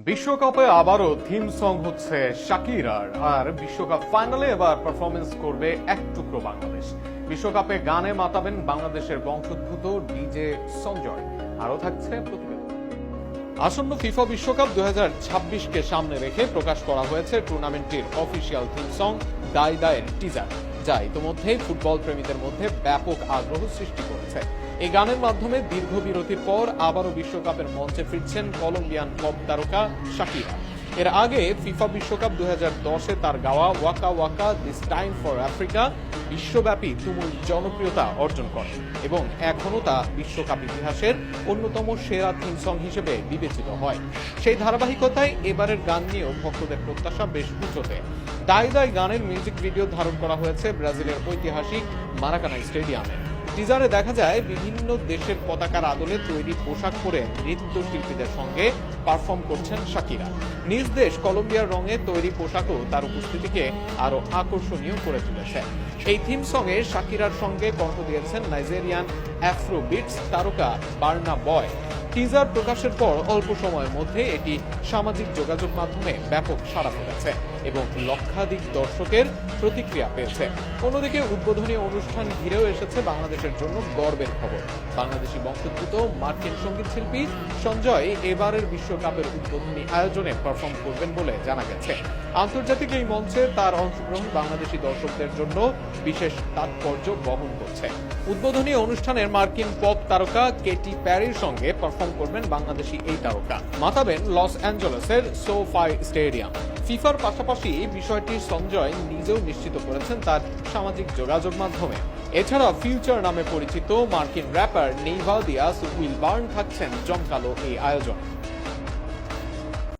বিশ্বকাপে আবারও theme song হচ্ছে শাকিরার, আর বিশ্বকাপ ফাইনালে এবার পারফরমেন্স করবে এক টুকরো বাংলাদেশ। বিশ্বকাপে গানে মাতাবেন বাংলাদেশের বংশোদ্ভূত ডিজে সঞ্জয়। আরও থাকছে প্রতিবেদন। আসন্ন ফিফা বিশ্বকাপ 2026কে সামনে রেখে প্রকাশ করা হয়েছে টুর্নামেন্টটির অফিসিয়াল থিম সং দাই দায়ের টিজার, যা ইতিমধ্যেই ফুটবল প্রেমীদের মধ্যে ব্যাপক আগ্রহ সৃষ্টি করেছে। এই গানের মাধ্যমে দীর্ঘ বিরতির পর আবারও বিশ্বকাপের মঞ্চে ফিরছেন কলম্বিয়ান পপ তারকা শাকিরা। এর আগে ফিফা বিশ্বকাপ 2010-এ তার গাওয়া Waka Waka this time for Africa বিশ্বব্যাপী তুমুল জনপ্রিয়তা অর্জন করে এবং এখনও তা বিশ্বকাপ ইতিহাসের অন্যতম সেরা থিম সং হিসেবে বিবেচিত হয়। সেই ধারাবাহিকতায় এবারের গান নিয়েও ভক্তদের প্রত্যাশা বেশ উঁচুতে। দাই দাই গানের মিউজিক ভিডিও ধারণ করা হয়েছে ব্রাজিলের ঐতিহাসিক মারাকানা স্টেডিয়ামে। টিজারে দেখা যায় বিভিন্ন দেশের পতাকার আদলে তৈরি পোশাক পরে নৃত্যশিল্পীদের সঙ্গে পারফর্ম করছেন শাকিরা। নিজ দেশ কলম্বিয়ার রঙে তৈরি পোশাকও তার উপস্থিতিকে আরো আকর্ষণীয় করে তুলেছে। এই থিম সঙ্গে শাকিরার সঙ্গে কণ্ঠ দিয়েছেন নাইজেরিয়ান অ্যাফ্রোবিটস তারকা বার্না বয়। টিজার প্রকাশের পর অল্প সময়ের মধ্যে এটি সামাজিক যোগাযোগ মাধ্যমে ব্যাপক সাড়া ফেলেছে এবং লক্ষাধিক দর্শকের প্রতিক্রিয়া পেয়েছে। অন্যদিকে উদ্বোধনী অনুষ্ঠান ঘিরেও এসেছে বাংলাদেশের জন্য গর্বের খবর। বাংলাদেশি বংশোদ্ভূত মার্কিন সঙ্গীত শিল্পী সঞ্জয় এবারের বিশ্বকাপের উদ্বোধনী আয়োজনে পারফর্ম করবেন বলে জানা গেছে। আন্তর্জাতিক এই মঞ্চে তার অংশগ্রহণ বাংলাদেশি দর্শকদের জন্য বিশেষ তাৎপর্য বহন করছে। উদ্বোধনী অনুষ্ঠানের মার্কিন পপ তারকা কেটি প্যারির সঙ্গে পারফর্ম করবেন বাংলাদেশি এই তারকা। মাতাবেন লস অ্যাঞ্জেলেসের সোফাই স্টেডিয়াম। ফিফার পাশাপাশি বিষয়টি সঞ্জয় নিজেও নিশ্চিত করেছেন তার সামাজিক যোগাযোগ মাধ্যমে। এছাড়া ফিউচার নামে পরিচিত মার্কিন র্যাপার নেইভাদিয়াস উইলবার্ন থাকছেন জমকালো এই আয়োজনে।